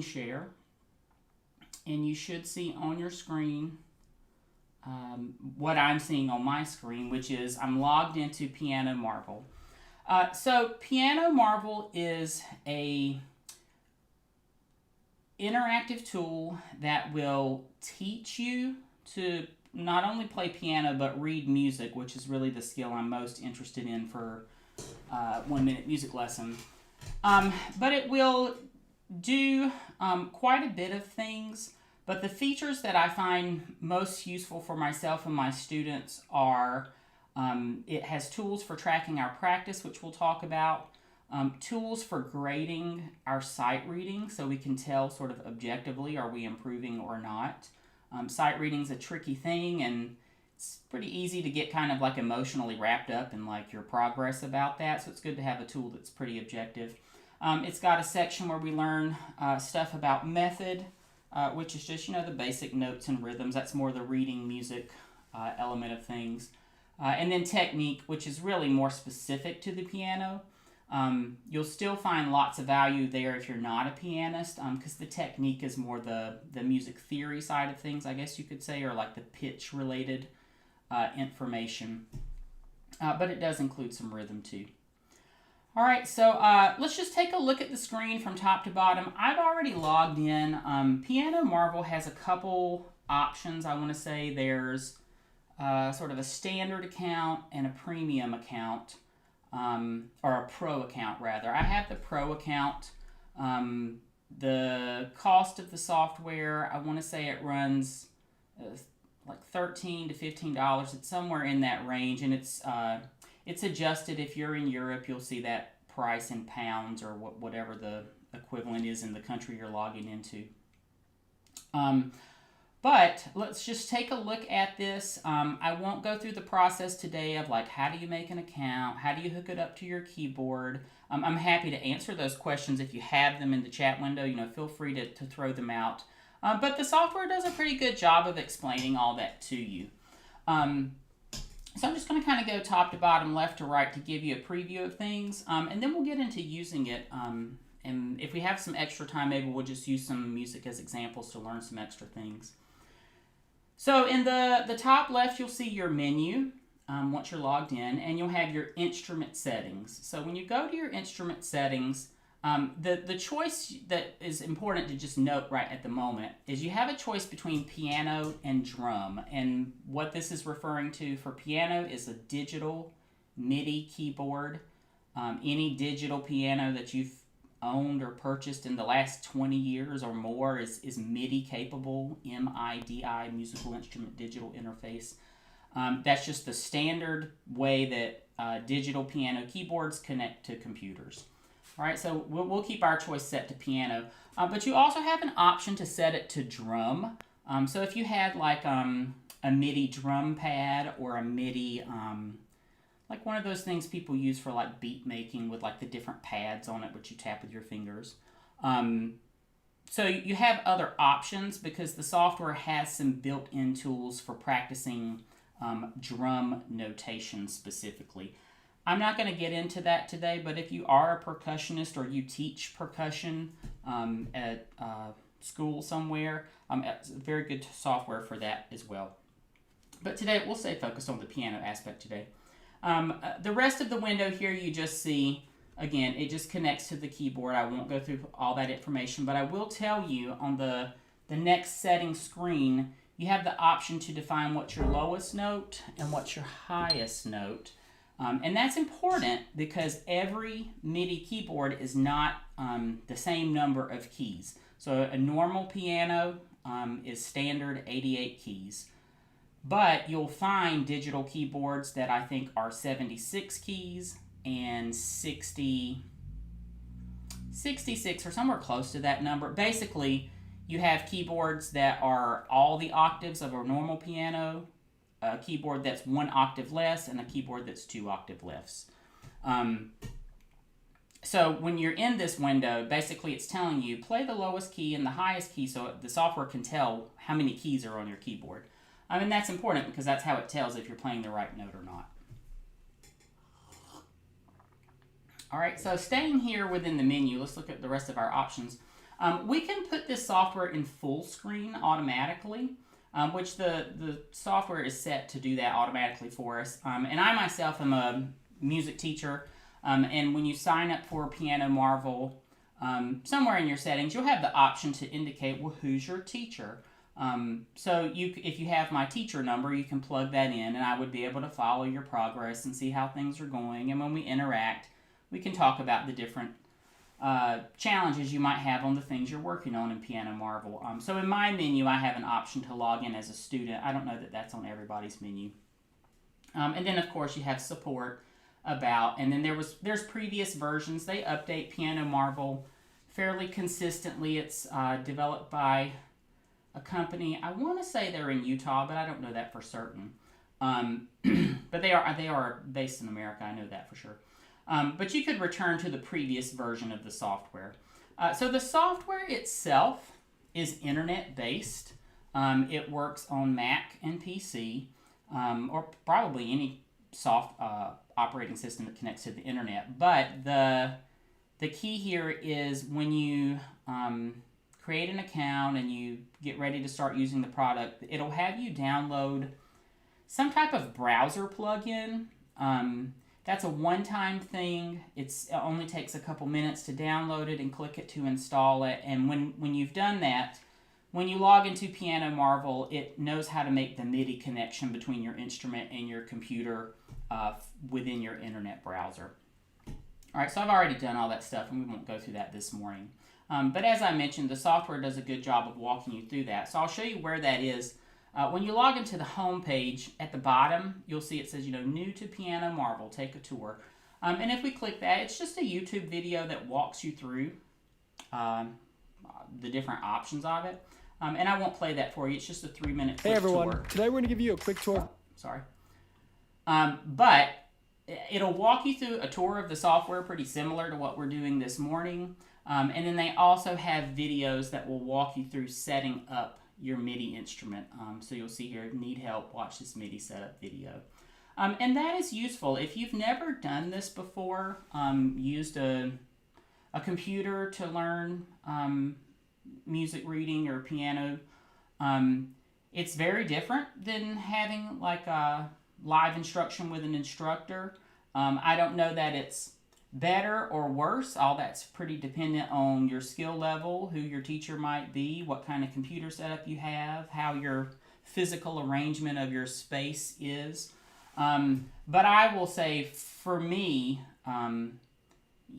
share, and you should see on your screen what I'm seeing on my screen, which is I'm logged into PianoMarvel. So PianoMarvel is a interactive tool that will teach you to not only play piano but read music, which is really the skill I'm most interested in for 1 minute music lesson. But it will do quite a bit of things. But the features that I find most useful for myself and my students are it has tools for tracking our practice, which we'll talk about, tools for grading our sight reading so we can tell sort of objectively are we improving or not. Sight reading is a tricky thing, and it's pretty easy to get kind of like emotionally wrapped up in like your progress about that, so it's good to have a tool that's pretty objective. It's got a section where we learn stuff about method, which is just, the basic notes and rhythms. That's more the reading music element of things. And then technique, which is really more specific to the piano. You'll still find lots of value there if you're not a pianist, because the technique is more the music theory side of things, I guess you could say, or like the pitch related information. But it does include some rhythm too. All right, so let's just take a look at the screen from top to bottom. I've already logged in. PianoMarvel has a couple options. I want to say there's sort of a standard account and a premium account, or a pro account rather. I have the pro account. The cost of the software, I want to say it runs like $13 to $15. It's somewhere in that range, and it's adjusted. If you're in Europe, you'll see that price in pounds or whatever the equivalent is in the country you're logging into. But let's just take a look at this. I won't go through the process today of like how do you make an account, how do you hook it up to your keyboard. I'm happy to answer those questions if you have them in the chat window. Feel free to throw them out. But the software does a pretty good job of explaining all that to you. So I'm just going to kind of go top to bottom, left to right to give you a preview of things. And then we'll get into using it. And if we have some extra time, maybe we'll just use some music as examples to learn some extra things. So in the top left, you'll see your menu once you're logged in, and you'll have your instrument settings. So when you go to your instrument settings, the choice that is important to just note right at the moment is you have a choice between piano and drum. And what this is referring to for piano is a digital MIDI keyboard. Any digital piano that you've owned or purchased in the last 20 years or more is MIDI capable, MIDI, musical instrument digital interface. That's just the standard way that digital piano keyboards connect to computers. All right, so we'll keep our choice set to piano, but you also have an option to set it to drum. So if you had like a MIDI drum pad or a MIDI like one of those things people use for like beat making with like the different pads on it, which you tap with your fingers. So you have other options because the software has some built-in tools for practicing drum notation specifically. I'm not going to get into that today, but if you are a percussionist or you teach percussion at school somewhere, it's a very good software for that as well. But today we'll stay focused on the piano aspect today. The rest of the window here you just see, again, it just connects to the keyboard. I won't go through all that information, but I will tell you on the next setting screen, you have the option to define what's your lowest note and what's your highest note. And that's important because every MIDI keyboard is not the same number of keys. So a normal piano is standard 88 keys. But you'll find digital keyboards that I think are 76 keys and 66 or somewhere close to that number. Basically, you have keyboards that are all the octaves of a normal piano, a keyboard that's 1 octave less, and a keyboard that's 2 octave less. So when you're in this window, basically it's telling you play the lowest key and the highest key so the software can tell how many keys are on your keyboard. And that's important because that's how it tells if you're playing the right note or not. All right, so staying here within the menu, let's look at the rest of our options. We can put this software in full screen automatically, which the software is set to do that automatically for us. And I myself am a music teacher, and when you sign up for PianoMarvel, somewhere in your settings, you'll have the option to indicate, well, who's your teacher? So if you have my teacher number, you can plug that in, and I would be able to follow your progress and see how things are going. And when we interact, we can talk about the different challenges you might have on the things you're working on in PianoMarvel. So in my menu, I have an option to log in as a student. I don't know that that's on everybody's menu. And then, of course, you have support, about, and then there's previous versions. They update PianoMarvel fairly consistently. It's developed by a company. I want to say they're in Utah, but I don't know that for certain. But they are based in America. I know that for sure. But you could return to the previous version of the software. So the software itself is internet-based. It works on Mac and PC, or probably any operating system that connects to the internet. But the key here is when you create an account and you get ready to start using the product, it'll have you download some type of browser plugin. That's a one-time thing. It only takes a couple minutes to download it and click it to install it. And when you've done that, when you log into PianoMarvel, it knows how to make the MIDI connection between your instrument and your computer within your internet browser. All right, so I've already done all that stuff, and we won't go through that this morning. But as I mentioned, the software does a good job of walking you through that. So I'll show you where that is. When you log into the home page, at the bottom, you'll see it says, new to PianoMarvel, take a tour. And if we click that, it's just a YouTube video that walks you through the different options of it. And I won't play that for you. It's just a 3-minute quick tour. Hey everyone, today we're going to give you a quick tour. Sorry. But it'll walk you through a tour of the software, pretty similar to what we're doing this morning. And then they also have videos that will walk you through setting up your MIDI instrument. So you'll see here, need help, watch this MIDI setup video. And that is useful. If you've never done this before, used a computer to learn music reading or piano, it's very different than having like a live instruction with an instructor. I don't know that it's better or worse. All that's pretty dependent on your skill level, who your teacher might be, what kind of computer setup you have, how your physical arrangement of your space is. But I will say, for me,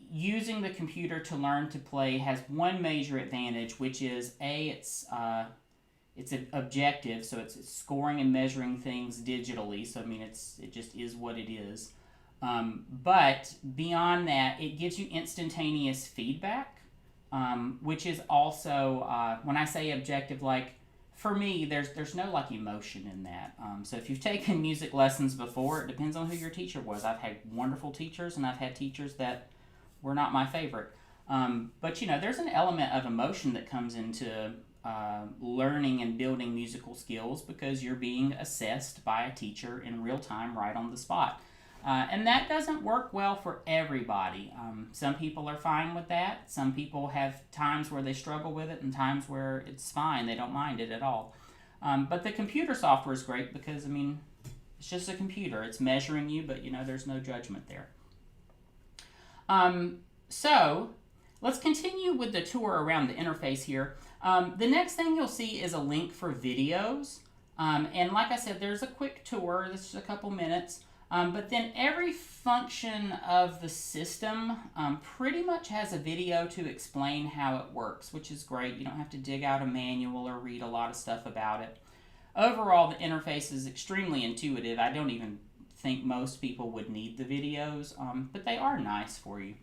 using the computer to learn to play has one major advantage, which is it's objective, so it's scoring and measuring things digitally. So I mean, it just is what it is. But beyond that, it gives you instantaneous feedback, which is also, when I say objective, like for me, there's no like emotion in that. So if you've taken music lessons before, it depends on who your teacher was. I've had wonderful teachers, and I've had teachers that were not my favorite. But there's an element of emotion that comes into learning and building musical skills, because you're being assessed by a teacher in real time, right on the spot. And that doesn't work well for everybody. Some people are fine with that. Some people have times where they struggle with it and times where it's fine. They don't mind it at all. But the computer software is great because, it's just a computer. It's measuring you, but, there's no judgment there. So let's continue with the tour around the interface here. The next thing you'll see is a link for videos. And like I said, there's a quick tour. This is a couple minutes. But then every function of the system pretty much has a video to explain how it works, which is great. You don't have to dig out a manual or read a lot of stuff about it. Overall, the interface is extremely intuitive. I don't even think most people would need the videos, but they are nice for you.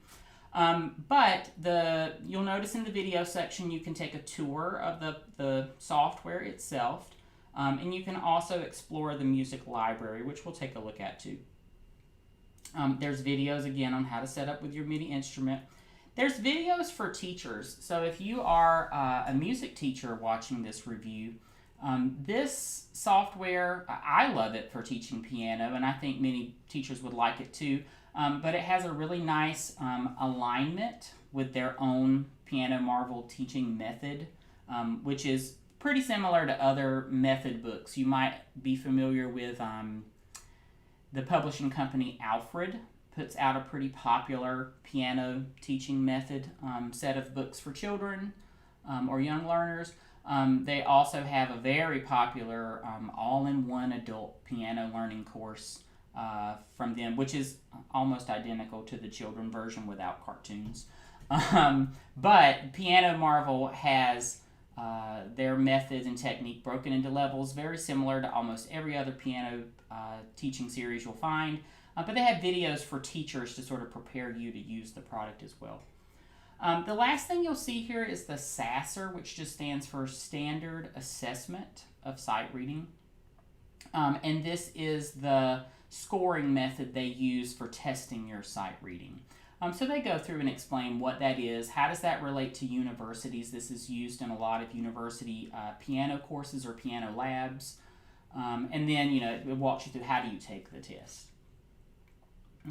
But you'll notice in the video section you can take a tour of the software itself. And you can also explore the music library, which we'll take a look at too. There's videos, again, on how to set up with your MIDI instrument. There's videos for teachers. So if you are a music teacher watching this review, this software, I love it for teaching piano, and I think many teachers would like it too. But it has a really nice alignment with their own PianoMarvel teaching method, which is pretty similar to other method books. You might be familiar with the publishing company Alfred puts out a pretty popular piano teaching method set of books for children or young learners. They also have a very popular all-in-one adult piano learning course from them, which is almost identical to the children version without cartoons. But PianoMarvel has their methods and technique broken into levels very similar to almost every other piano teaching series you'll find. But they have videos for teachers to sort of prepare you to use the product as well. The last thing you'll see here is the SASR, which just stands for Standard Assessment of Sight Reading. And this is the scoring method they use for testing your sight reading. So they go through and explain what that is, how does that relate to universities. This is used in a lot of university piano courses or piano labs. And then, it walks you through how do you take the test.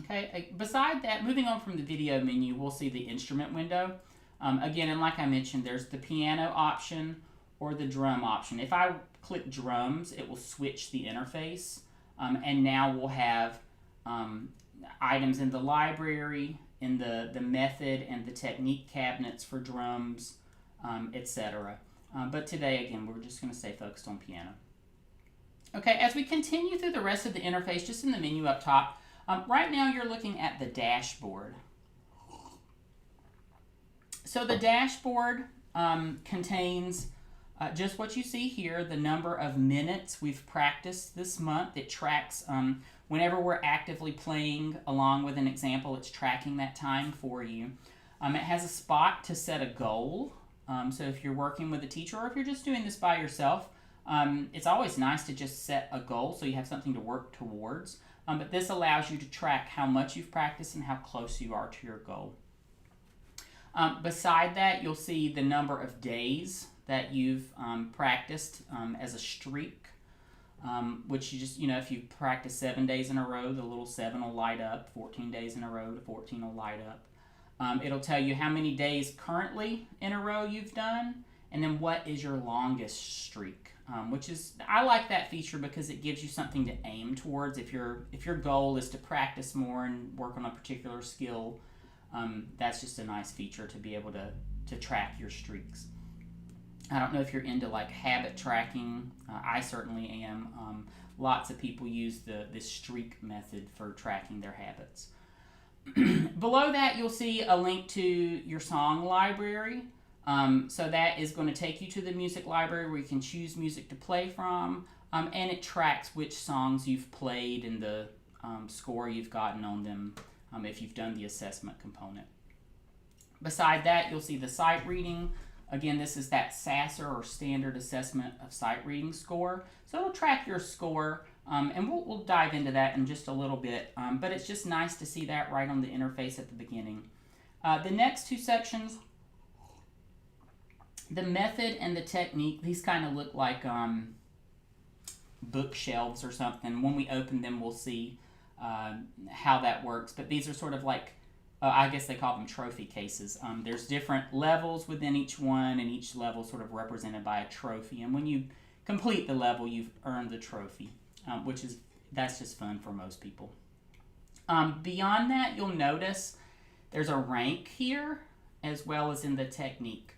Okay, beside that, moving on from the video menu, we'll see the instrument window. Again, and like I mentioned, there's the piano option or the drum option. If I click drums, it will switch the interface. And now we'll have items in the library, in the method and the technique cabinets for drums, etc. But today, again, we're just going to stay focused on piano. Okay, as we continue through the rest of the interface, just in the menu up top, right now you're looking at the dashboard. So the dashboard contains just what you see here, the number of minutes we've practiced this month. It tracks whenever we're actively playing along with an example, it's tracking that time for you. It has a spot to set a goal. So if you're working with a teacher or if you're just doing this by yourself, it's always nice to just set a goal so you have something to work towards. But this allows you to track how much you've practiced and how close you are to your goal. Beside that, you'll see the number of days that you've practiced as a streak, which you just, if you practice 7 days in a row, the little 7 will light up. 14 days in a row, the 14 will light up. It'll tell you how many days currently in a row you've done, and then what is your longest streak, which is, I like that feature because it gives you something to aim towards. If your goal is to practice more and work on a particular skill, that's just a nice feature to be able to track your streaks. I don't know if you're into like habit tracking. I certainly am. Lots of people use this streak method for tracking their habits. Below that, you'll see a link to your song library. So that is going to take you to the music library where you can choose music to play from, and it tracks which songs you've played and the score you've gotten on them if you've done the assessment component. Beside that, you'll see the sight reading. Again, this is that SASR or Standard Assessment of Sight Reading score. So it'll track your score, and we'll dive into that in just a little bit. But it's just nice to see that right on the interface at the beginning. The next two sections, the method and the technique, these kind of look like bookshelves or something. When we open them, we'll see how that works. But these are sort of like, I guess they call them trophy cases. There's different levels within each one, and each level sort of represented by a trophy. And when you complete the level, you've earned the trophy, that's just fun for most people. Beyond that, you'll notice there's a rank here as well as in the technique.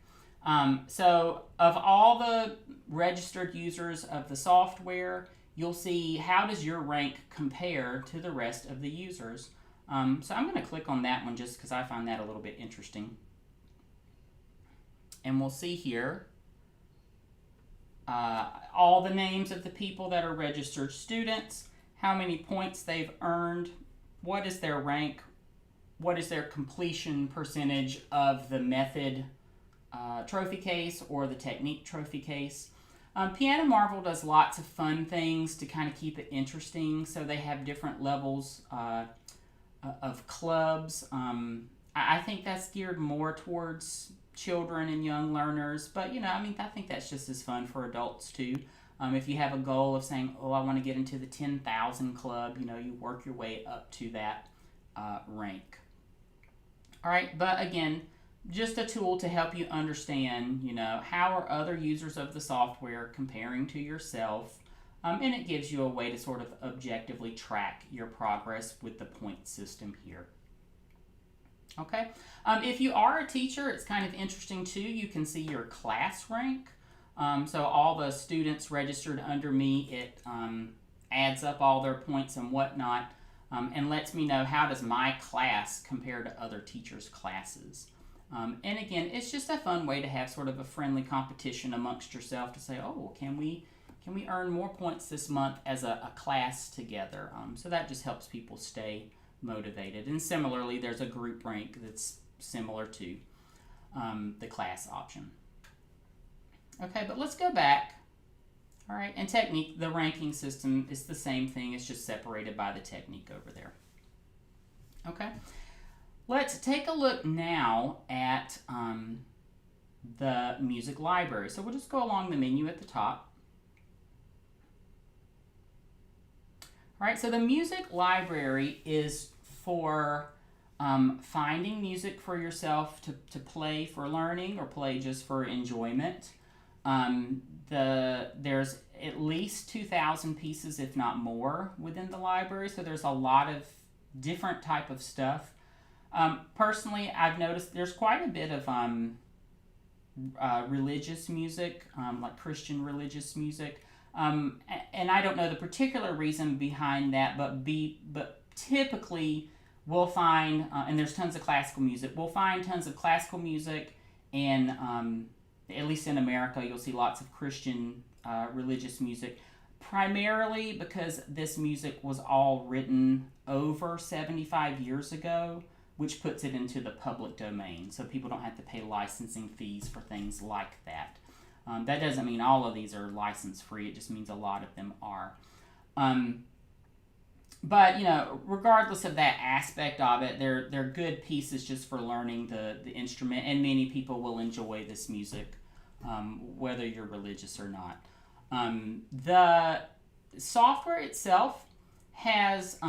So of all the registered users of the software, you'll see how does your rank compare to the rest of the users. So I'm going to click on that one just because I find that a little bit interesting. And we'll see here all the names of the people that are registered students, how many points they've earned, what is their rank, what is their completion percentage of the method trophy case or the technique trophy case. PianoMarvel does lots of fun things to kind of keep it interesting. So they have different levels of clubs. I think that's geared more towards children and young learners, but I think that's just as fun for adults too. If you have a goal of saying, I want to get into the 10,000 club, you work your way up to that rank. All right, but again, just a tool to help you understand, how are other users of the software comparing to yourself. And it gives you a way to sort of objectively track your progress with the point system here. Okay, if you are a teacher, it's kind of interesting too. You can see your class rank. So all the students registered under me, it adds up all their points and whatnot, and lets me know how does my class compare to other teachers' classes. And again, it's just a fun way to have sort of a friendly competition amongst yourself to say, oh, well, can we earn more points this month as a class together? So that just helps people stay motivated. And similarly, there's a group rank that's similar to the class option. Okay, but let's go back. All right, and technique, the ranking system is the same thing. It's just separated by the technique over there. Okay, let's take a look now at the music library. So we'll just go along the menu at the top. All right, so the music library is for finding music for yourself to play for learning or play just for enjoyment. There's at least 2,000 pieces, if not more, within the library, so there's a lot of different type of stuff. Personally, I've noticed there's quite a bit of religious music, like Christian religious music. And I don't know the particular reason behind that, but typically we'll find, and there's tons of classical music, we'll find tons of classical music, and at least in America, you'll see lots of Christian religious music, primarily because this music was all written over 75 years ago, which puts it into the public domain, so people don't have to pay licensing fees for things like that. That doesn't mean all of these are license free, it just means a lot of them are. But, regardless of that aspect of it, they're good pieces just for learning the instrument, and many people will enjoy this music, whether you're religious or not. The software itself has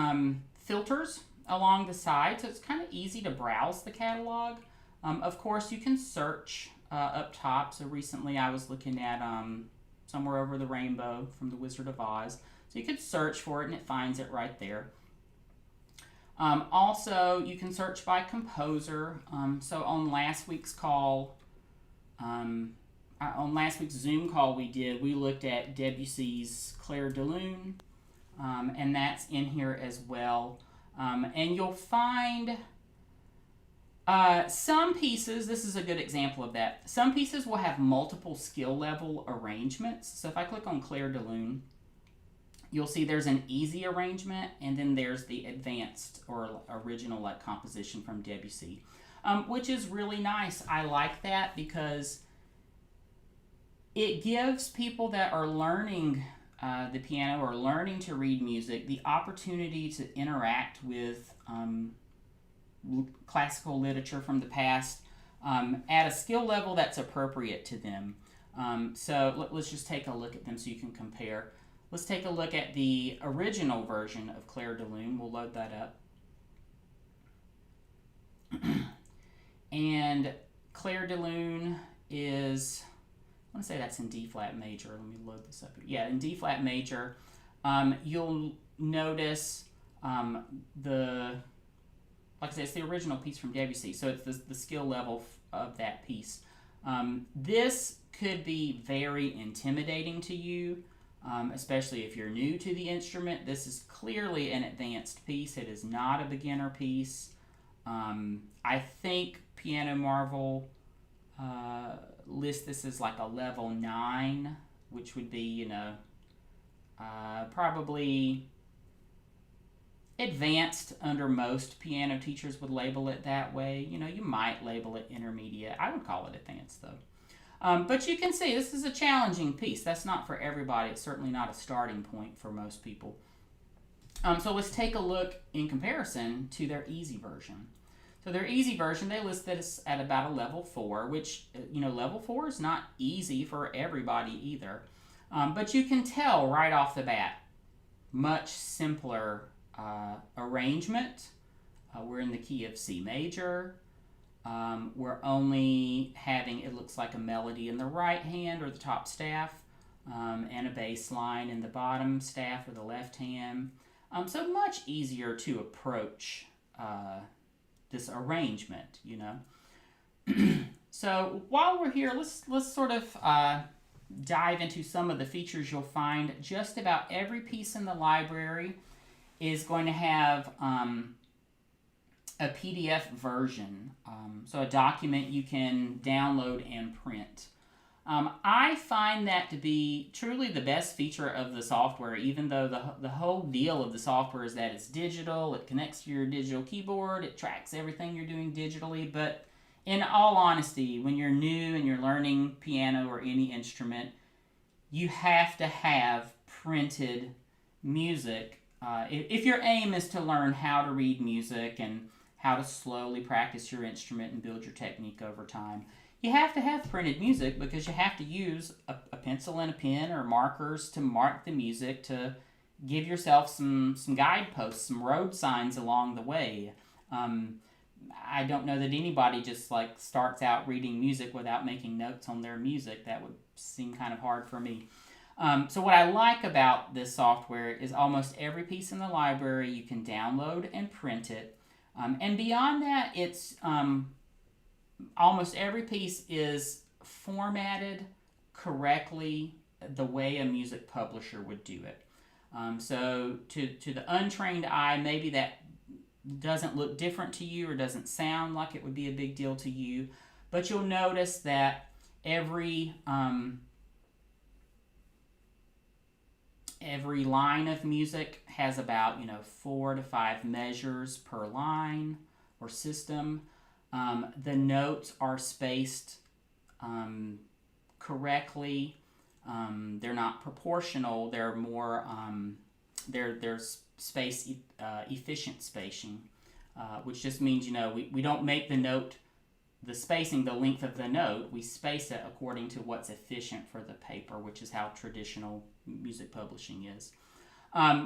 filters along the side, so it's kind of easy to browse the catalog. Of course, you can search up top. So recently I was looking at Somewhere Over the Rainbow from The Wizard of Oz. So you could search for it and it finds it right there. Also, you can search by composer. So on last week's call, on last week's Zoom call we looked at Debussy's Clair de Lune, and that's in here as well. And you'll find some pieces, this is a good example of that, some pieces will have multiple skill level arrangements. So if I click on Clair de Lune, you'll see there's an easy arrangement, and then there's the advanced or original composition from Debussy, which is really nice. I like that because it gives people that are learning the piano or learning to read music the opportunity to interact with classical literature from the past at a skill level that's appropriate to them. So let's just take a look at them so you can compare. Let's take a look at the original version of Clair de Lune. We'll load that up. And Clair de Lune is, I want to say that's in D flat major. Let me load this up here. Yeah, in D flat major. You'll notice like I said, it's the original piece from Debussy, so it's the skill level of that piece. This could be very intimidating to you, especially if you're new to the instrument. This is clearly an advanced piece. It is not a beginner piece. I think PianoMarvel lists this as like a level 9, which would be, probably advanced under most piano teachers would label it that way. You might label it intermediate. I would call it advanced though. But you can see this is a challenging piece. That's not for everybody. It's certainly not a starting point for most people. So let's take a look in comparison to their easy version. So their easy version, they list this at about a level 4, which, level 4 is not easy for everybody either. But you can tell right off the bat, much simpler arrangement. We're in the key of C major. We're only having, it looks like, a melody in the right hand or the top staff, and a bass line in the bottom staff or the left hand. So much easier to approach this arrangement, you know. So while we're here, let's sort of dive into some of the features you'll find. Just about every piece in the library is going to have a PDF version, so a document you can download and print. I find that to be truly the best feature of the software, even though the whole deal of the software is that it's digital, it connects to your digital keyboard, it tracks everything you're doing digitally. But in all honesty, when you're new and you're learning piano or any instrument, you have to have printed music. If your aim is to learn how to read music and how to slowly practice your instrument and build your technique over time, you have to have printed music, because you have to use a pencil and a pen or markers to mark the music, to give yourself some guideposts, some road signs along the way. I don't know that anybody just like starts out reading music without making notes on their music. That would seem kind of hard for me. So what I like about this software is almost every piece in the library you can download and print it. And beyond that, it's almost every piece is formatted correctly the way a music publisher would do it. So to the untrained eye, maybe that doesn't look different to you or doesn't sound like it would be a big deal to you, but you'll notice that every line of music has about 4 to 5 measures per line or system. The notes are spaced correctly. They're not proportional. They're more they're space efficient spacing, which just means we don't make the note, the spacing, the length of the note. We space it according to what's efficient for the paper, which is how traditional music publishing is.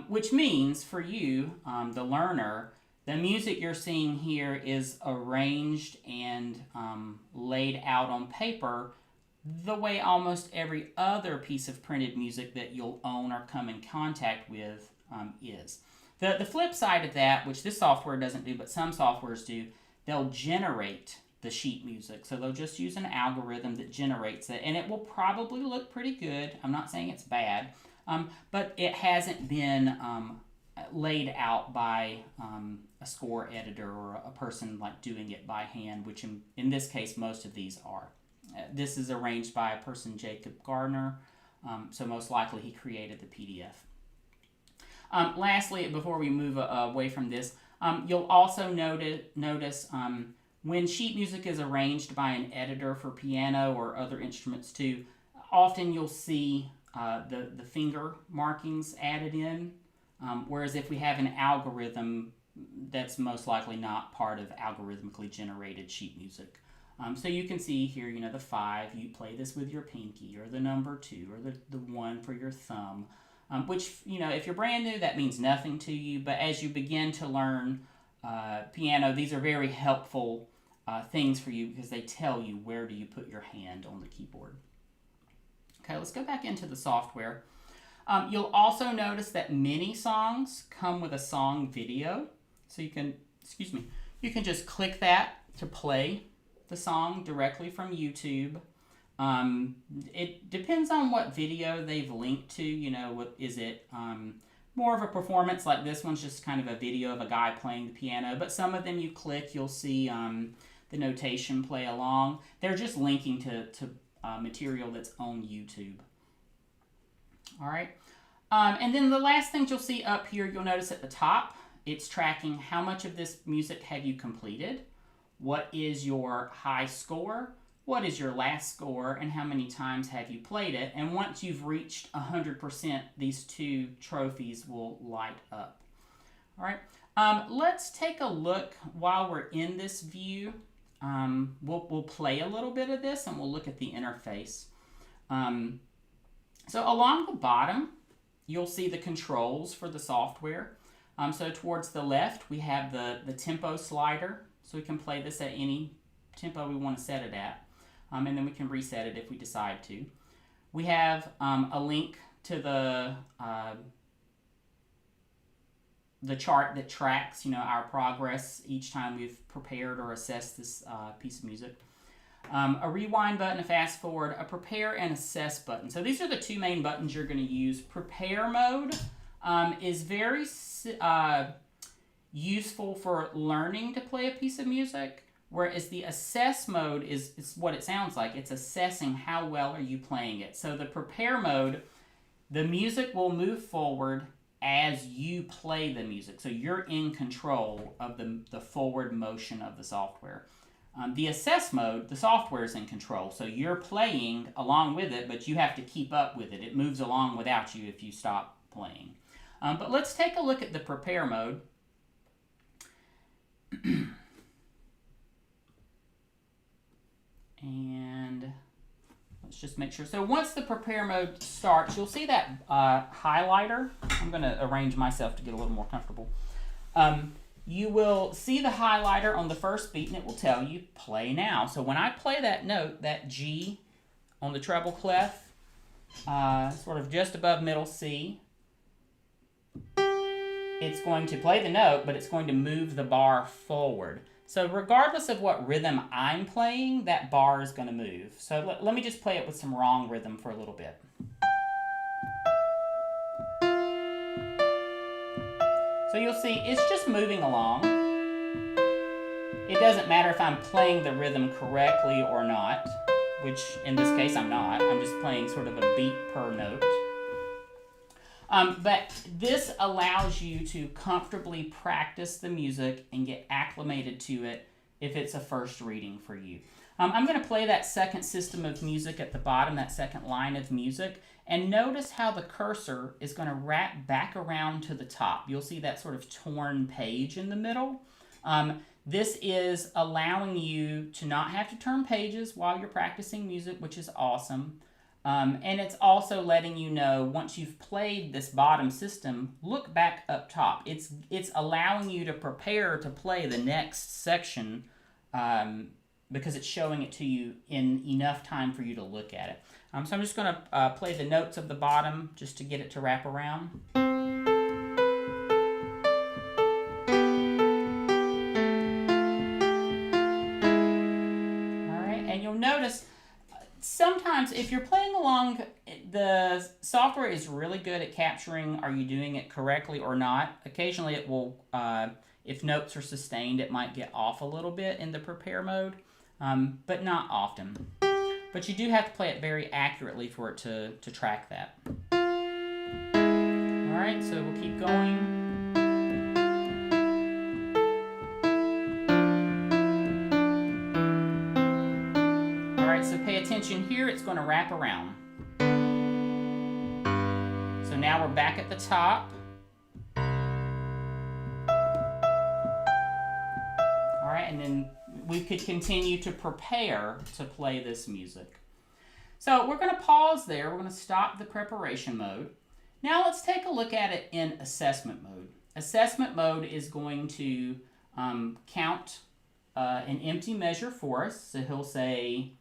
Which means for you, the learner, the music you're seeing here is arranged and laid out on paper the way almost every other piece of printed music that you'll own or come in contact with is. The flip side of that, which this software doesn't do, but some softwares do, they'll generate the sheet music. So they'll just use an algorithm that generates it, and it will probably look pretty good. I'm not saying it's bad, but it hasn't been laid out by a score editor or a person like doing it by hand, which in this case most of these are. This is arranged by a person, Jacob Gardner, so most likely he created the PDF. Lastly, before we move away from this, you'll also notice when sheet music is arranged by an editor for piano or other instruments too, often you'll see the finger markings added in, whereas if we have an algorithm, that's most likely not part of algorithmically generated sheet music. So you can see here, the 5, you play this with your pinky, or the number 2, or the 1 for your thumb, which, if you're brand new, that means nothing to you, but as you begin to learn piano, these are very helpful things for you, because they tell you where do you put your hand on the keyboard. Okay, let's go back into the software. You'll also notice that many songs come with a song video, so you can just click that to play the song directly from YouTube. It depends on what video they've linked to. What is it? More of a performance, like this one's just kind of a video of a guy playing the piano, but some of them you click, you'll see the notation play along. They're just linking to material that's on YouTube. All right. And then the last thing you'll see up here, you'll notice at the top, it's tracking how much of this music have you completed, what is your high score, what is your last score, and how many times have you played it. And once you've reached 100%, these 2 trophies will light up. All right, let's take a look while we're in this view. We'll play a little bit of this, and we'll look at the interface. So along the bottom, you'll see the controls for the software. So towards the left, we have the tempo slider, so we can play this at any tempo we want to set it at. And then we can reset it if we decide to. We have a link to the chart that tracks, our progress each time we've prepared or assessed this piece of music. A rewind button, a fast forward, a prepare, and assess button. So these are the two main buttons you're going to use. Prepare mode is very useful for learning to play a piece of music, whereas the assess mode is what it sounds like. It's assessing how well are you playing it. So the prepare mode, the music will move forward as you play the music. So you're in control of the forward motion of the software. The assess mode, the software is in control, so you're playing along with it, but you have to keep up with it. It moves along without you if you stop playing. But let's take a look at the prepare mode. And let's just make sure. So once the prepare mode starts, you'll see that highlighter. I'm going to arrange myself to get a little more comfortable. You will see the highlighter on the first beat, and it will tell you play now. So when I play that note, that G on the treble clef, sort of just above middle C, it's going to play the note, but it's going to move the bar forward. So regardless of what rhythm I'm playing, that bar is going to move. So let me just play it with some wrong rhythm for a little bit. So you'll see it's just moving along. It doesn't matter if I'm playing the rhythm correctly or not, which in this case I'm not. I'm just playing sort of a beat per note. But this allows you to comfortably practice the music and get acclimated to it if it's a first reading for you. I'm going to play that second system of music at the bottom, that second line of music, and notice how the cursor is going to wrap back around to the top. You'll see that sort of torn page in the middle. This is allowing you to not have to turn pages while you're practicing music, which is awesome. And it's also letting you know, once you've played this bottom system, look back up top. It's allowing you to prepare to play the next section because it's showing it to you in enough time for you to look at it. So I'm just going to play the notes of the bottom just to get it to wrap around. All right, and you'll notice sometimes if you're playing along, the software is really good at capturing are you doing it correctly or not. Occasionally it will, if notes are sustained, it might get off a little bit in the prepare mode, but not often. But you do have to play it very accurately for it to track that. All right, so we'll keep going. All right, so pay attention here. It's going to wrap around. So now we're back at the top. All right, and then we could continue to prepare to play this music. So we're going to pause there. We're going to stop the preparation mode. Now let's take a look at it in assessment mode. Assessment mode is going to count an empty measure for us. So he'll say,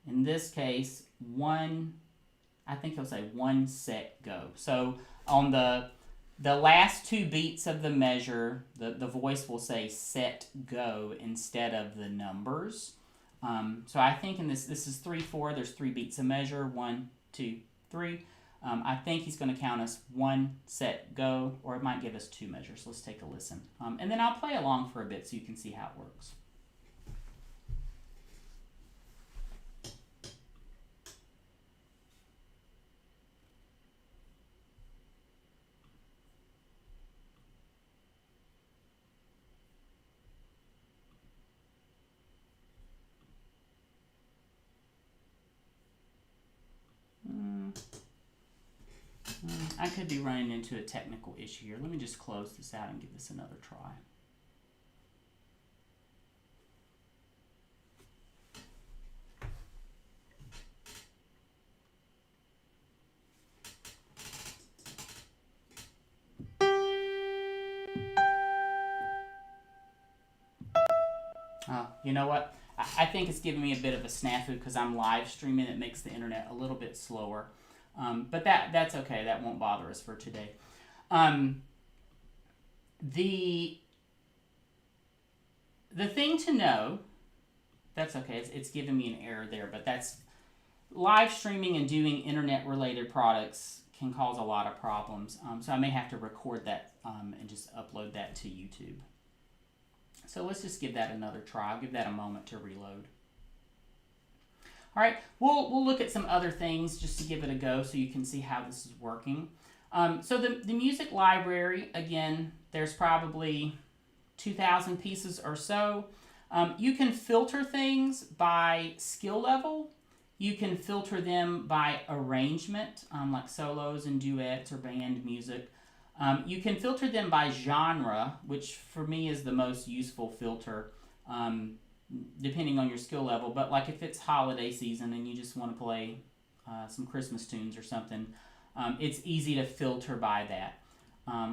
in this case, I think he'll say 1 set go. So on the last 2 beats of the measure, the voice will say set go instead of the numbers. So I think in this is 3/4. There's 3 beats a measure. 1, 2, 3. I think he's going to count us 1 set go, or it might give us 2 measures. Let's take a listen, and then I'll play along for a bit so you can see how it works. I could be running into a technical issue here. Let me just close this out and give this another try. You know what? I think it's giving me a bit of a snafu because I'm live streaming. It makes the internet a little bit slower. But that's okay. That won't bother us for today. The thing to know, that's okay. It's giving me an error there, but that's live streaming and doing internet related products can cause a lot of problems. So I may have to record that and just upload that to YouTube. So let's just give that another try. I'll give that a moment to reload. All right, we'll look at some other things just to give it a go so you can see how this is working. So the music library, again, there's probably 2,000 pieces or so. You can filter things by skill level. You can filter them by arrangement, like solos and duets or band music. You can filter them by genre, which for me is the most useful filter, depending on your skill level. But like if it's holiday season and you just want to play some Christmas tunes or something, it's easy to filter by that.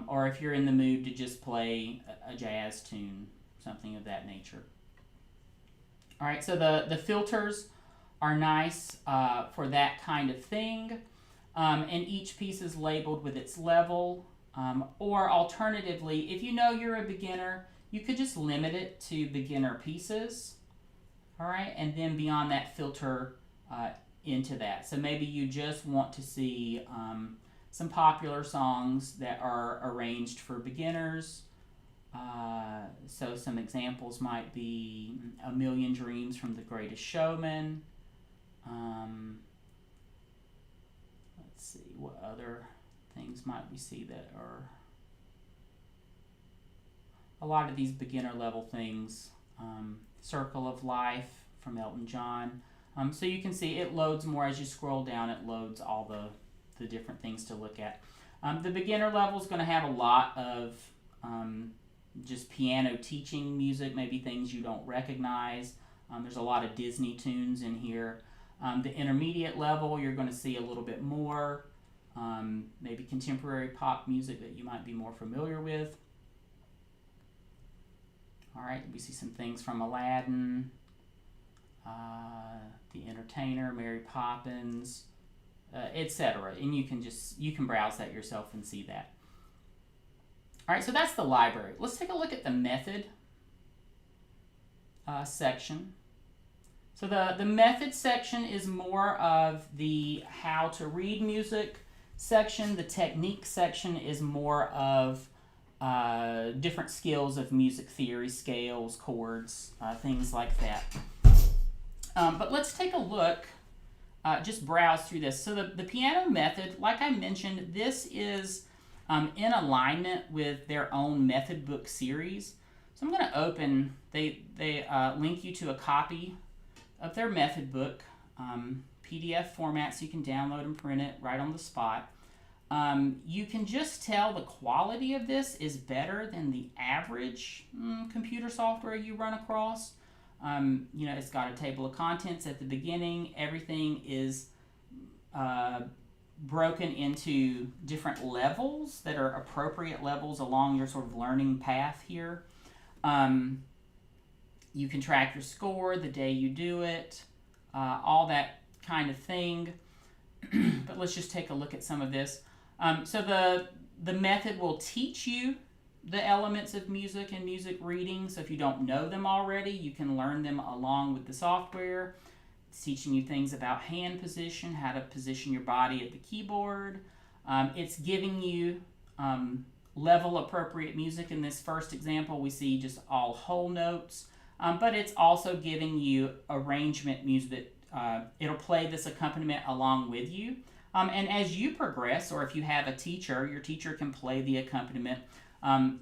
Or if you're in the mood to just play a jazz tune, something of that nature. All right, so the filters are nice for that kind of thing. And each piece is labeled with its level. Or alternatively, if you know you're a beginner, you could just limit it to beginner pieces. All right, and then beyond that, filter into that. So maybe you just want to see some popular songs that are arranged for beginners. So some examples might be A Million Dreams from The Greatest Showman. Let's see, what other things might we see that are a lot of these beginner level things. Circle of Life from Elton John. So you can see it loads more as you scroll down. It loads all the different things to look at. The beginner level is going to have a lot of just piano teaching music, maybe things you don't recognize. There's a lot of Disney tunes in here. The intermediate level, you're going to see a little bit more, maybe contemporary pop music that you might be more familiar with. All right, we see some things from Aladdin, The Entertainer, Mary Poppins, etc. And you can browse that yourself and see that. All right, so that's the library. Let's take a look at the method section. So the method section is more of the how to read music section. The technique section is more of different skills of music theory, scales, chords, things like that. But let's take a look, just browse through this. So the piano method, like I mentioned, this is in alignment with their own method book series. So I'm going to open, they link you to a copy of their method book, PDF format, so you can download and print it right on the spot. You can just tell the quality of this is better than the average computer software you run across. It's got a table of contents at the beginning. Everything is broken into different levels that are appropriate levels along your sort of learning path here. You can track your score, the day you do it, all that kind of thing. But let's just take a look at some of this. So the method will teach you the elements of music and music reading. So if you don't know them already, you can learn them along with the software. It's teaching you things about hand position, how to position your body at the keyboard. It's giving you level appropriate music. In this first example, we see just all whole notes. But it's also giving you arrangement music. It'll play this accompaniment along with you. And as you progress, or if you have a teacher, your teacher can play the accompaniment.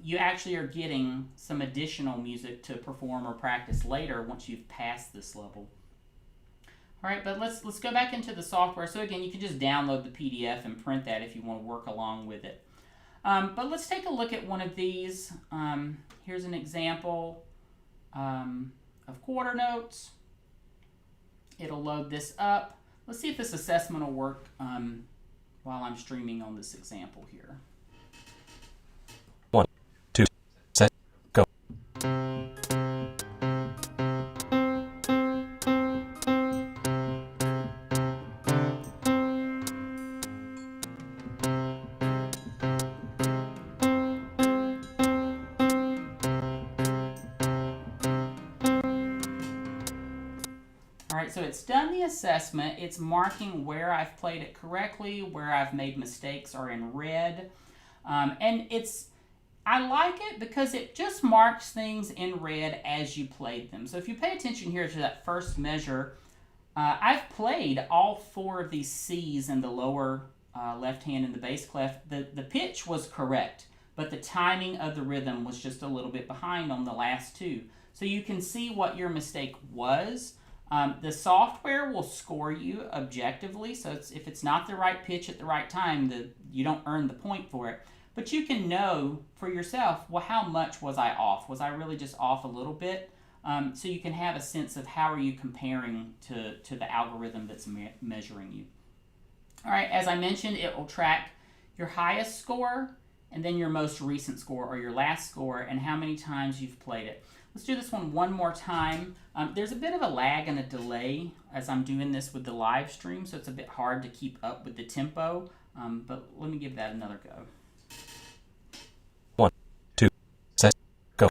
You actually are getting some additional music to perform or practice later once you've passed this level. All right, but let's go back into the software. So again, you can just download the PDF and print that if you want to work along with it. But let's take a look at one of these. Here's an example of quarter notes. It'll load this up. Let's see if this assessment will work while I'm streaming on this example here. 1, 2, set, go. right, so it's done the assessment. It's marking where I've played it correctly, where I've made mistakes are in red. And I like it because it just marks things in red as you played them. So if you pay attention here to that first measure, I've played all 4 of these C's in the lower left hand in the bass clef. The pitch was correct, but the timing of the rhythm was just a little bit behind on the last 2. So you can see what your mistake was. The software will score you objectively, so if it's not the right pitch at the right time, you don't earn the point for it. But you can know for yourself, well, how much was I off? Was I really just off a little bit? So you can have a sense of how are you comparing to the algorithm that's measuring you. All right, as I mentioned, it will track your highest score and then your most recent score or your last score and how many times you've played it. Let's do this one more time. There's a bit of a lag and a delay as I'm doing this with the live stream, so it's a bit hard to keep up with the tempo, but let me give that another go. 1, 2, set, go.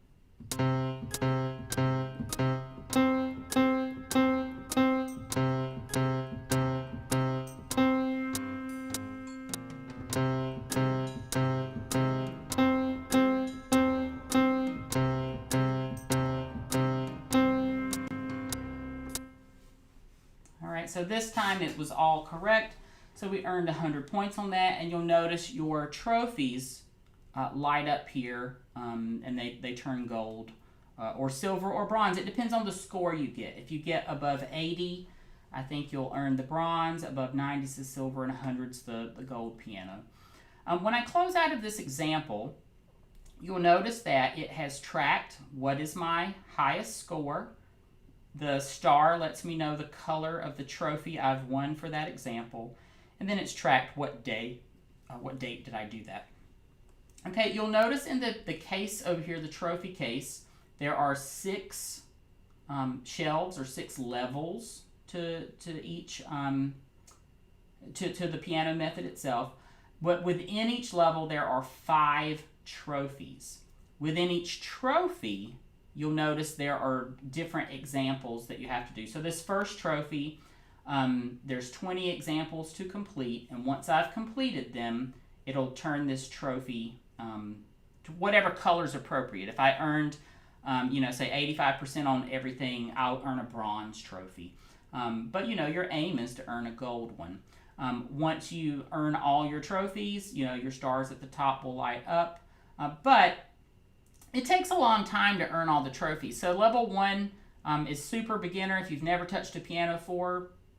So this time it was all correct, so we earned 100 points on that, and you'll notice your trophies light up here, and they turn gold or silver or bronze. It depends on the score you get. If you get above 80, I think you'll earn the bronze. Above 90 is the silver, and 100's the gold piano. When I close out of this example, you'll notice that it has tracked what is my highest score. The star lets me know the color of the trophy I've won for that example. And then it's tracked what date did I do that. Okay, you'll notice in the case over here, the trophy case, there are 6 shelves or 6 levels to each, to the piano method itself. But within each level, there are 5 trophies. Within each trophy, you'll notice there are different examples that you have to do. So this first trophy, there's 20 examples to complete, and once I've completed them, it'll turn this trophy to whatever color's appropriate. If I earned, say 85% on everything, I'll earn a bronze trophy. But your aim is to earn a gold one. Once you earn all your trophies, your stars at the top will light up, but it takes a long time to earn all the trophies. So level 1 is super beginner. If you've never touched a piano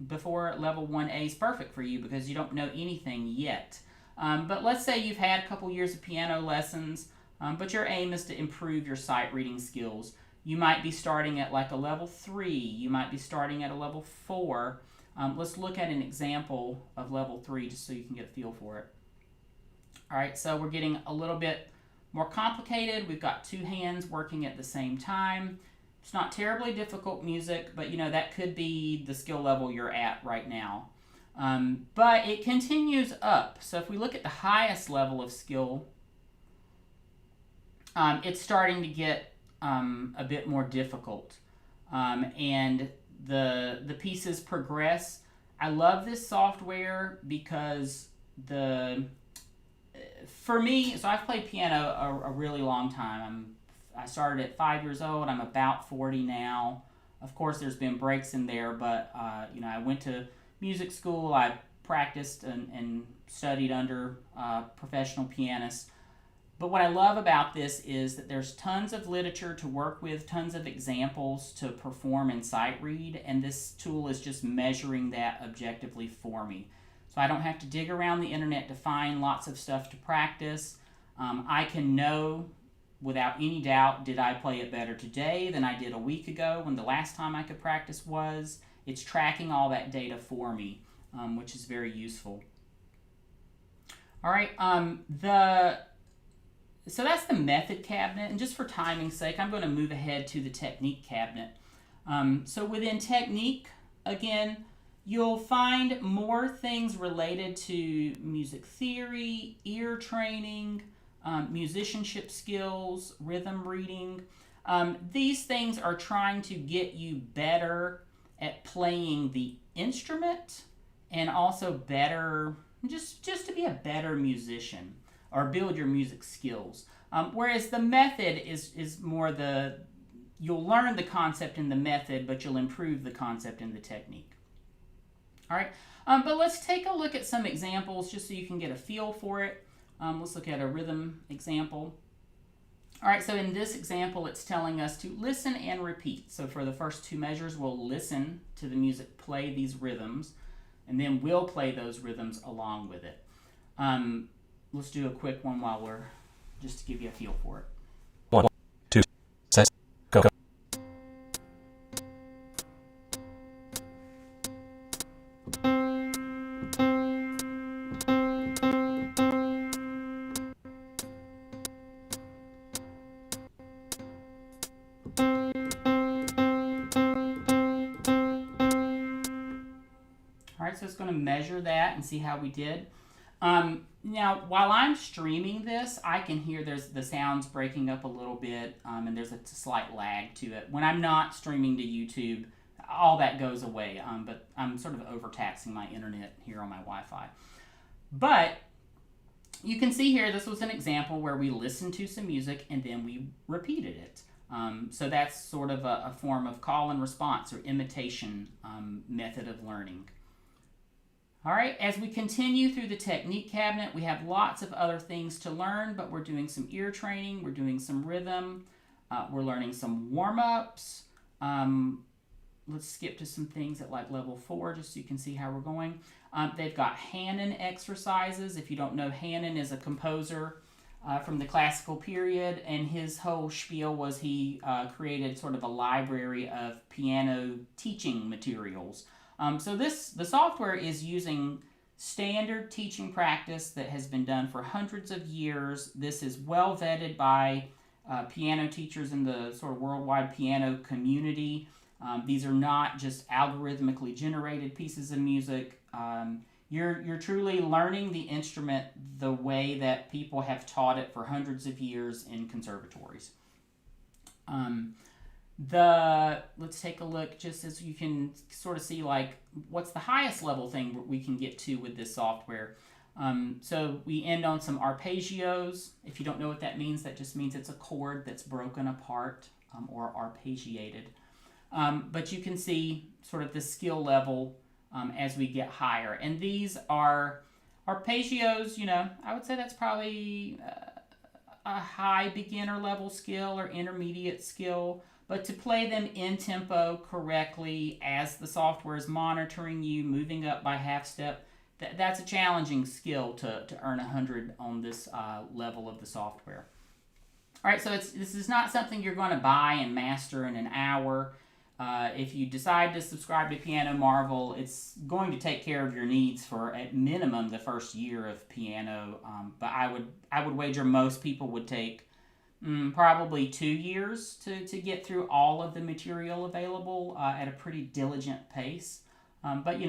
before, level 1A is perfect for you because you don't know anything yet. But let's say you've had a couple years of piano lessons, but your aim is to improve your sight reading skills. You might be starting at like a level 3. You might be starting at a level 4. Let's look at an example of level 3 just so you can get a feel for it. All right, so we're getting a little bit more complicated. We've got 2 hands working at the same time. It's not terribly difficult music, but that could be the skill level you're at right now. But it continues up. So if we look at the highest level of skill, it's starting to get a bit more difficult. And the pieces progress. I love this software because for me, so I've played piano a really long time. I started at 5 years old. I'm about 40 now. Of course, there's been breaks in there, but I went to music school. I practiced and studied under professional pianists. But what I love about this is that there's tons of literature to work with, tons of examples to perform and sight read, and this tool is just measuring that objectively for me. So I don't have to dig around the internet to find lots of stuff to practice. I can know without any doubt, did I play it better today than I did a week ago when the last time I could practice was? It's tracking all that data for me, which is very useful. All right, so that's the method cabinet, and just for timing's sake, I'm going to move ahead to the technique cabinet. So within technique, again, you'll find more things related to music theory, ear training, musicianship skills, rhythm reading. These things are trying to get you better at playing the instrument and also better, just to be a better musician or build your music skills. Whereas the method is more you'll learn the concept in the method, but you'll improve the concept in the technique. All right, but let's take a look at some examples just so you can get a feel for it. Let's look at a rhythm example. All right, so in this example, it's telling us to listen and repeat. So for the first two measures, we'll listen to the music play these rhythms, and then we'll play those rhythms along with it. Let's do a quick one just to give you a feel for it. 1, 2, set, go. All right, so it's going to measure that and see how we did. Now, while I'm streaming this, I can hear the sounds breaking up a little bit, and there's a slight lag to it. When I'm not streaming to YouTube, all that goes away, but I'm sort of overtaxing my internet here on my Wi-Fi. But you can see here, this was an example where we listened to some music and then we repeated it. So that's sort of a form of call and response or imitation method of learning. All right, as we continue through the technique cabinet, we have lots of other things to learn, but we're doing some ear training, we're doing some rhythm, we're learning some warm-ups. Let's skip to some things at like level 4 just so you can see how we're going. They've got Hanon exercises. If you don't know, Hanon is a composer from the classical period, and his whole spiel was he created sort of a library of piano teaching materials. So the software is using standard teaching practice that has been done for hundreds of years. This is well vetted by piano teachers in the sort of worldwide piano community. These are not just algorithmically generated pieces of music. You're truly learning the instrument the way that people have taught it for hundreds of years in conservatories. Let's take a look just as you can sort of see like what's the highest level thing we can get to with this software. So we end on some arpeggios. If you don't know what that means, that just means it's a chord that's broken apart or arpeggiated. But you can see sort of the skill level as we get higher. And these are arpeggios, I would say that's probably a high beginner level skill or intermediate skill. But to play them in tempo correctly as the software is monitoring you, moving up by half step, that's a challenging skill to earn 100 on this level of the software. All right, so this is not something you're going to buy and master in an hour. If you decide to subscribe to PianoMarvel, it's going to take care of your needs for at minimum the first year of piano. But I would wager most people would take probably 2 years to get through all of the material available at a pretty diligent pace. But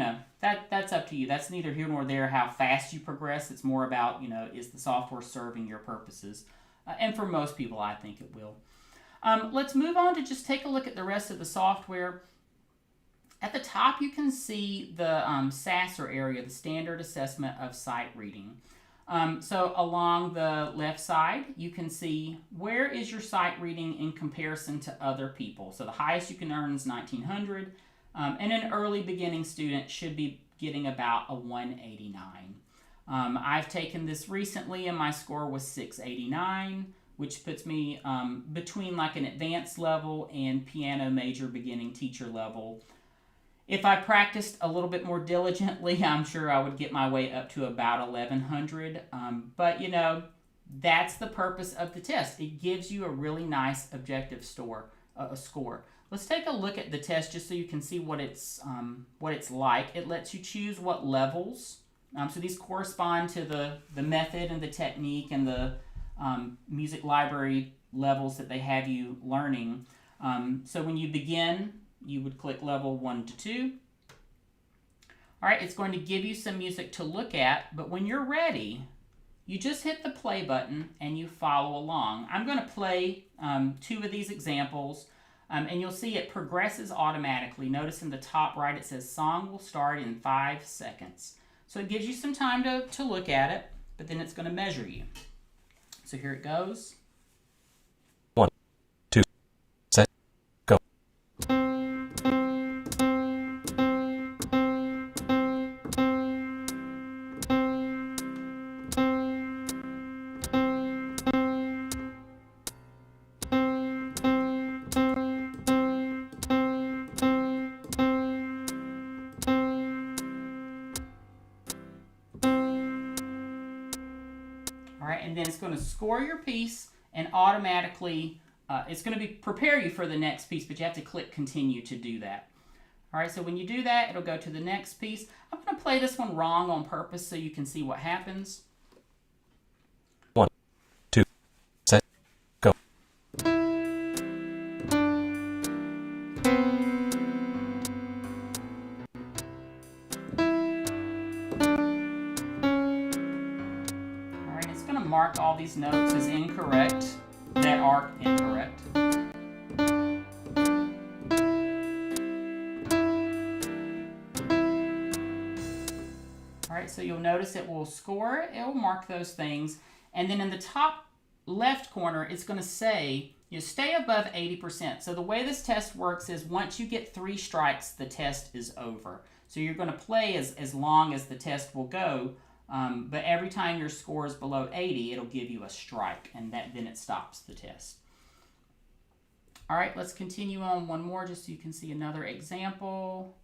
that's up to you. That's neither here nor there how fast you progress. It's more about, is the software serving your purposes? And for most people, I think it will. Let's move on to just take a look at the rest of the software. At the top, you can see the SASR area, the Standard Assessment of Sight Reading. So along the left side, you can see where is your sight reading in comparison to other people. So the highest you can earn is 1900, and an early beginning student should be getting about a 189. I've taken this recently and my score was 689, which puts me between like an advanced level and piano major beginning teacher level. If I practiced a little bit more diligently, I'm sure I would get my way up to about 1100. But that's the purpose of the test. It gives you a really nice objective score. Let's take a look at the test just so you can see what it's like. It lets you choose what levels. So these correspond to the method and the technique and the music library levels that they have you learning. So when you begin, you would click level 1 to 2. All right, it's going to give you some music to look at, but when you're ready, you just hit the play button and you follow along. I'm going to play 2 of these examples. And you'll see it progresses automatically. Notice in the top right it says song will start in 5 seconds. So it gives you some time to look at it, but then it's going to measure you. So here it goes. 1, 2, set, go. All right, and then it's going to score your piece and automatically, it's going to prepare you for the next piece, but you have to click continue to do that. All right, so when you do that, it'll go to the next piece. I'm going to play this one wrong on purpose so you can see what happens. 1, 2, set, go. All right, it's going to mark all these notes as incorrect that are incorrect. All right, so you'll notice it will score, it will mark those things, and then in the top left corner, it's going to say, you stay above 80%. So the way this test works is once you get 3 strikes, the test is over. So you're going to play as long as the test will go, but every time your score is below 80, it'll give you a strike, and then it stops the test. All right, let's continue on one more just so you can see another example.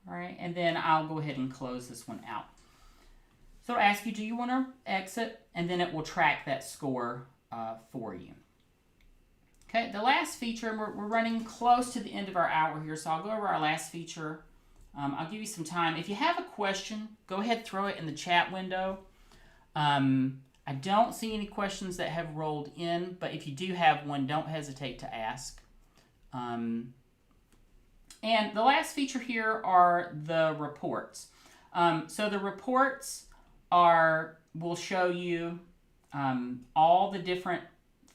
All right, and then I'll go ahead and close this one out. So it'll ask you, do you want to exit? And then it will track that score for you. Okay, the last feature, and we're running close to the end of our hour here, so I'll go over our last feature. I'll give you some time. If you have a question, go ahead, throw it in the chat window. I don't see any questions that have rolled in, but if you do have one, don't hesitate to ask. And the last feature here are the reports. So the reports will show you all the different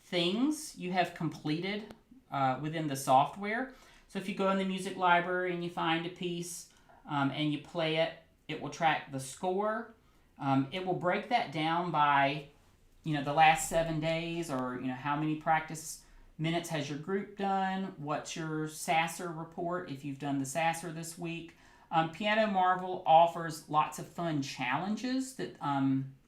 things you have completed within the software. So if you go in the music library and you find a piece and you play it, it will track the score. It will break that down by, the last 7 days, or how many practice minutes has your group done. What's your SASR report if you've done the SASR this week? PianoMarvel offers lots of fun challenges that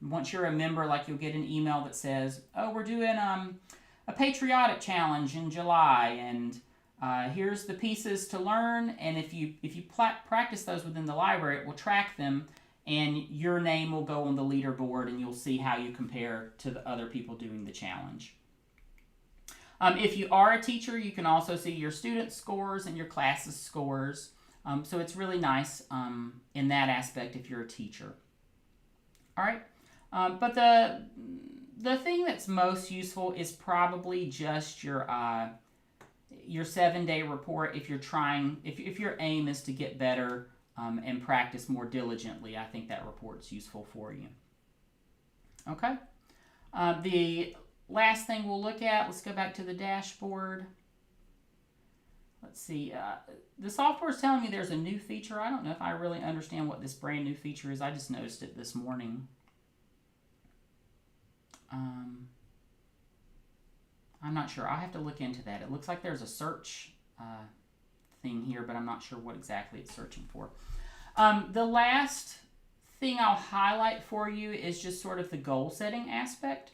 once you're a member, like you'll get an email that says, oh, we're doing a patriotic challenge in July, and here's the pieces to learn. And if you practice those within the library, it will track them, and your name will go on the leaderboard, and you'll see how you compare to the other people doing the challenge. If you are a teacher, you can also see your student scores and your class's scores. So it's really nice in that aspect if you're a teacher. All right, but the thing that's most useful is probably just your 7-day report. If your aim is to get better and practice more diligently, I think that report's useful for you. Okay, the last thing we'll look at, let's go back to the dashboard. Let's see, the software is telling me there's a new feature. I don't know if I really understand what this brand new feature is. I just noticed it this morning. I'm not sure. I'll have to look into that. It looks like there's a search thing here, but I'm not sure what exactly it's searching for. The last thing I'll highlight for you is just sort of the goal setting aspect.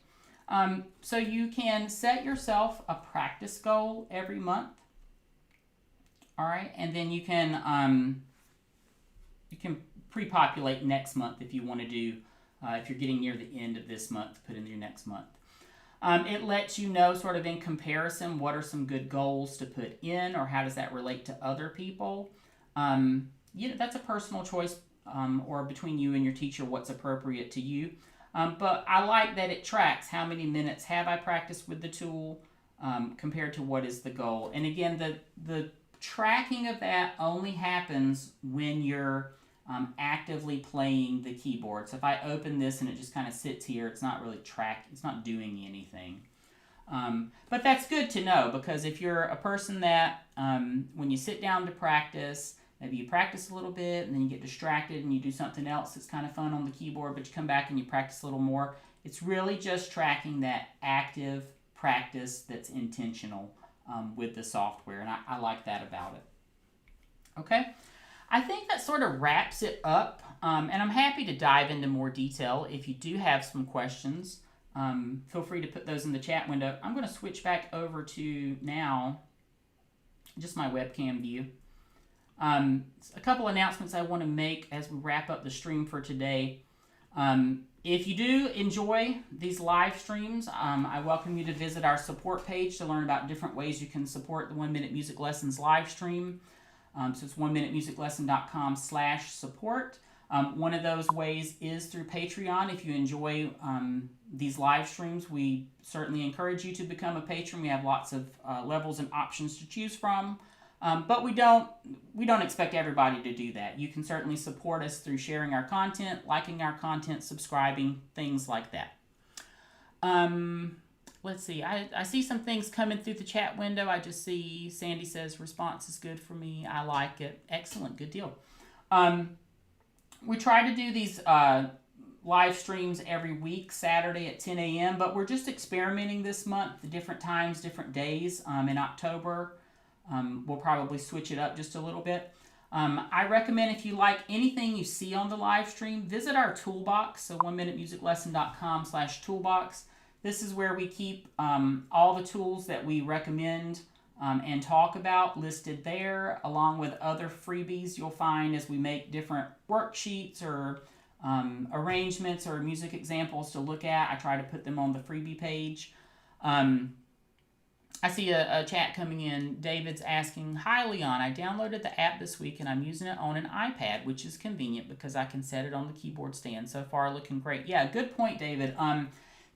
So you can set yourself a practice goal every month. All right, and then you can pre-populate next month if you want to do, if you're getting near the end of this month, put in your next month. It lets you know sort of in comparison what are some good goals to put in, or how does that relate to other people. That's a personal choice, or between you and your teacher what's appropriate to you. But I like that it tracks how many minutes have I practiced with the tool compared to what is the goal. And again, the tracking of that only happens when you're actively playing the keyboard. So if I open this and it just kind of sits here, it's not really it's not doing anything. But that's good to know, because if you're a person that when you sit down to practice, maybe you practice a little bit and then you get distracted and you do something else that's kind of fun on the keyboard, but you come back and you practice a little more. It's really just tracking that active practice that's intentional with the software, and I like that about it. Okay, I think that sort of wraps it up, and I'm happy to dive into more detail if you do have some questions. Feel free to put those in the chat window. I'm going to switch back over to now just my webcam view. A couple announcements I want to make as we wrap up the stream for today. If you do enjoy these live streams, I welcome you to visit our support page to learn about different ways you can support the 1 Minute Music Lessons live stream. So it's 1minutemusiclesson.com/support. One of those ways is through Patreon. If you enjoy these live streams, we certainly encourage you to become a patron. We have lots of levels and options to choose from. But we don't expect everybody to do that. You can certainly support us through sharing our content, liking our content, subscribing, things like that. Let's see. I see some things coming through the chat window. I just see Sandy says response is good for me. I like it. Excellent. Good deal. We try to do these live streams every week, Saturday at 10 a.m., but we're just experimenting this month, the different times, different days. In October, we'll probably switch it up just a little bit. I recommend, if you like anything you see on the live stream, visit our toolbox, so 1minutemusiclesson.com/toolbox. This is where we keep all the tools that we recommend and talk about listed there, along with other freebies you'll find as we make different worksheets or arrangements or music examples to look at. I try to put them on the freebie page. I see a chat coming in. David's asking, "Hi Leon, I downloaded the app this week and I'm using it on an iPad, which is convenient because I can set it on the keyboard stand. So far looking great." Yeah, good point, David.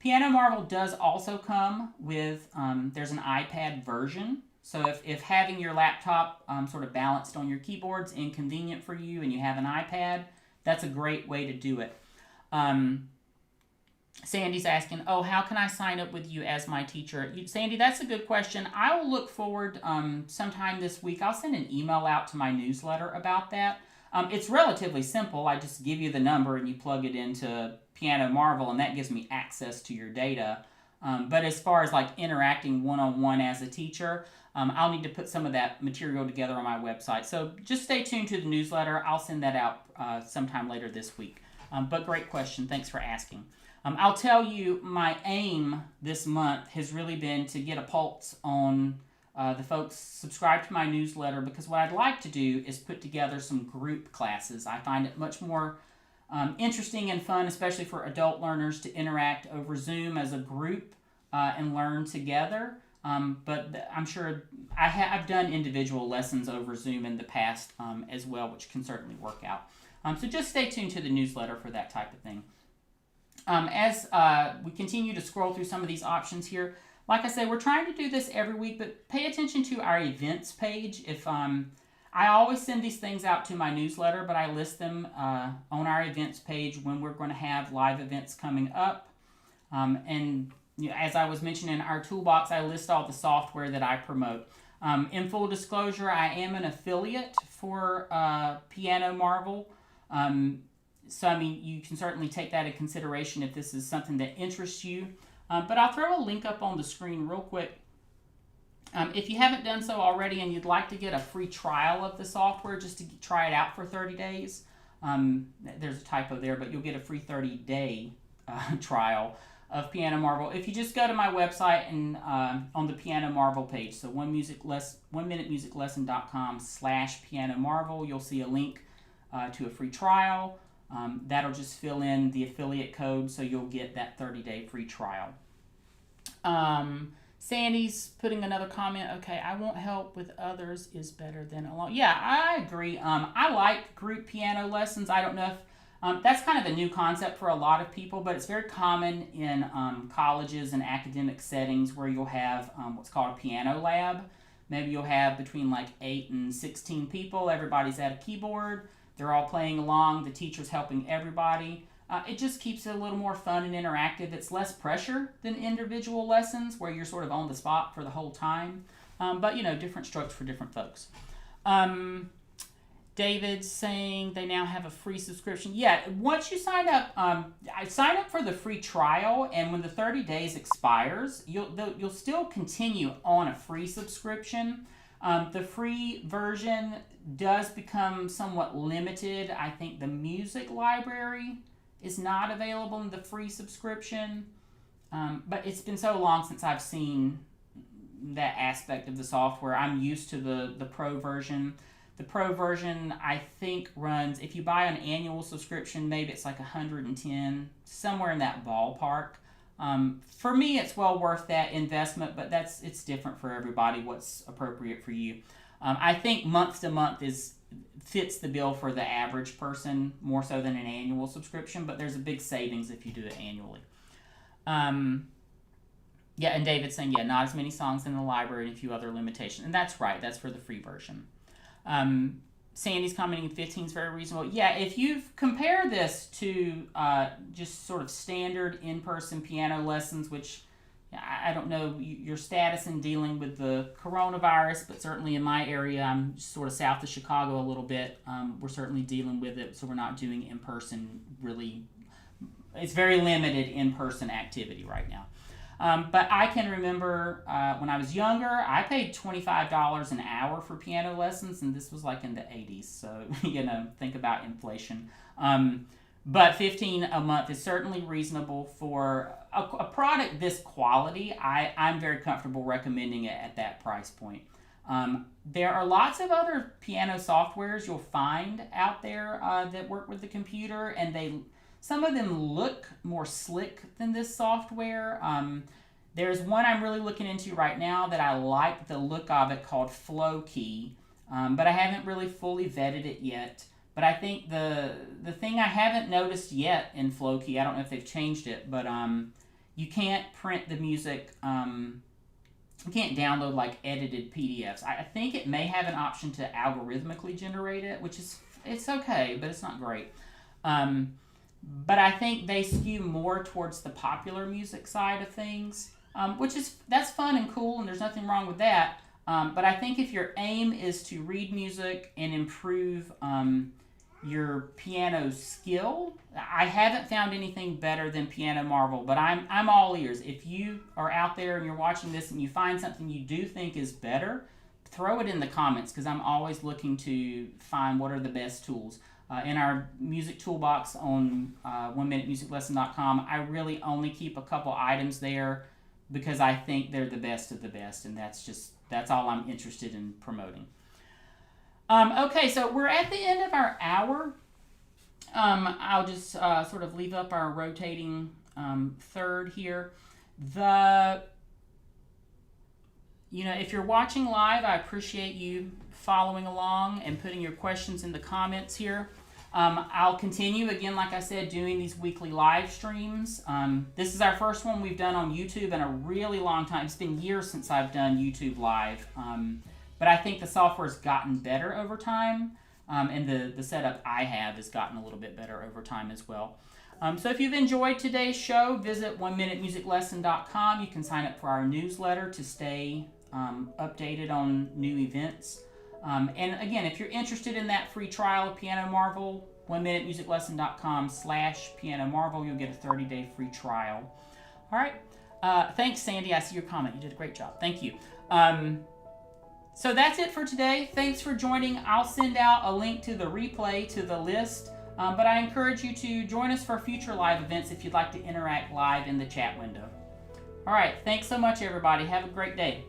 PianoMarvel does also come with, there's an iPad version. So if having your laptop sort of balanced on your keyboard's inconvenient for you and you have an iPad, that's a great way to do it. Sandy's asking, "Oh, how can I sign up with you as my teacher?" Sandy, that's a good question. I will look forward sometime this week. I'll send an email out to my newsletter about that. It's relatively simple. I just give you the number and you plug it into PianoMarvel, and that gives me access to your data. But as far as like interacting one-on-one as a teacher, I'll need to put some of that material together on my website. So just stay tuned to the newsletter. I'll send that out sometime later this week. But great question. Thanks for asking. I'll tell you, my aim this month has really been to get a pulse on the folks subscribed to my newsletter, because what I'd like to do is put together some group classes. I find it much more interesting and fun, especially for adult learners, to interact over Zoom as a group and learn together. But I'm sure I've done individual lessons over Zoom in the past as well, which can certainly work out. So just stay tuned to the newsletter for that type of thing. As we continue to scroll through some of these options here, like I say, we're trying to do this every week, but pay attention to our events page. If I always send these things out to my newsletter, but I list them on our events page when we're going to have live events coming up. And as I was mentioning, our toolbox, I list all the software that I promote. In full disclosure, I am an affiliate for PianoMarvel. So, I mean, you can certainly take that into consideration if this is something that interests you. But I'll throw a link up on the screen real quick. If you haven't done so already and you'd like to get a free trial of the software just to try it out for 30 days, there's a typo there, but you'll get a free 30-day trial of PianoMarvel. If you just go to my website and on the PianoMarvel page, so 1minutemusiclesson.com/PianoMarvel, you'll see a link to a free trial. That'll just fill in the affiliate code, so you'll get that 30-day free trial. Sandy's putting another comment. Okay, I won't help with others is better than alone. Yeah, I agree. I like group piano lessons. I don't know if that's kind of a new concept for a lot of people, but it's very common in colleges and academic settings where you'll have what's called a piano lab. Maybe you'll have between like 8 and 16 people. Everybody's at a keyboard. They're all playing along. The teacher's helping everybody. It just keeps it a little more fun and interactive. It's less pressure than individual lessons where you're sort of on the spot for the whole time. But, different strokes for different folks. David's saying they now have a free subscription. Yeah, once you sign up, I sign up for the free trial, and when the 30 days expires, you'll still continue on a free subscription. The free version does become somewhat limited. I think the music library is not available in the free subscription, but it's been so long since I've seen that aspect of the software. I'm used to the pro version. The pro version, I think, runs, if you buy an annual subscription, maybe it's like $110, somewhere in that ballpark. For me, it's well worth that investment, but it's different for everybody, what's appropriate for you. I think month to month fits the bill for the average person more so than an annual subscription, but there's a big savings if you do it annually. Yeah, and David's saying, not as many songs in the library and a few other limitations. And that's right, that's for the free version. Sandy's commenting 15 is very reasonable. Yeah, if you compare this to just sort of standard in-person piano lessons, which I don't know your status in dealing with the coronavirus, but certainly in my area, I'm sort of south of Chicago a little bit. We're certainly dealing with it, so we're not doing in-person really. It's very limited in-person activity right now. But I can remember when I was younger, I paid $25 an hour for piano lessons, and this was like in the 80s, so, think about inflation. But $15 a month is certainly reasonable for a product this quality. I'm very comfortable recommending it at that price point. There are lots of other piano softwares you'll find out there that work with the computer, and some of them look more slick than this software. There's one I'm really looking into right now that I like the look of it, called Flowkey, but I haven't really fully vetted it yet. But I think the thing I haven't noticed yet in Flowkey, I don't know if they've changed it, but you can't print the music. You can't download like edited PDFs. I think it may have an option to algorithmically generate it, which it's okay, but it's not great. But I think they skew more towards the popular music side of things, that's fun and cool, and there's nothing wrong with that. But I think if your aim is to read music and improve your piano skill, I haven't found anything better than PianoMarvel, but I'm all ears. If you are out there and you're watching this and you find something you do think is better, throw it in the comments, because I'm always looking to find what are the best tools. In our music toolbox on 1minutemusiclesson.com, I really only keep a couple items there because I think they're the best of the best, and that's all I'm interested in promoting. Okay, so we're at the end of our hour. I'll just sort of leave up our rotating third here. If you're watching live, I appreciate you following along and putting your questions in the comments here. I'll continue, again, like I said, doing these weekly live streams. This is our first one we've done on YouTube in a really long time. It's been years since I've done YouTube live. But I think the software's gotten better over time, and the setup I have has gotten a little bit better over time as well. So if you've enjoyed today's show, visit 1minutemusiclesson.com. You can sign up for our newsletter to stay updated on new events. And again, if you're interested in that free trial of PianoMarvel, 1minutemusiclesson.com/PianoMarvel, you'll get a 30-day free trial. All right. Thanks, Sandy. I see your comment. You did a great job. Thank you. So that's it for today. Thanks for joining. I'll send out a link to the replay to the list, but I encourage you to join us for future live events if you'd like to interact live in the chat window. All right. Thanks so much, everybody. Have a great day.